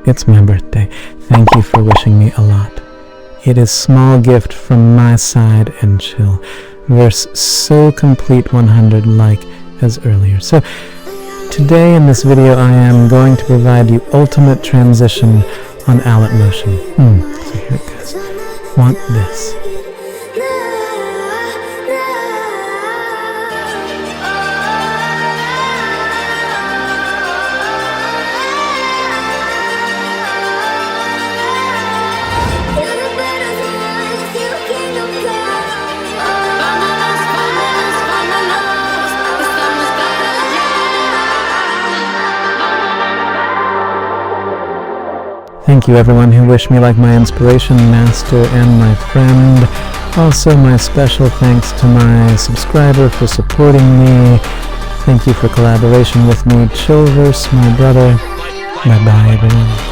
It's my birthday. Thank you for wishing me a lot. It is small gift from my side and chill. Verse so complete 100 like as earlier. So today in this video I am going to provide you ultimate transition on Alight motion. So here it goes. Want this. Thank you everyone who wished me like my inspiration, master, and my friend. Also my special thanks to my subscriber for supporting me. Thank you for collaboration with me, Chillverse, my brother. Bye bye everyone.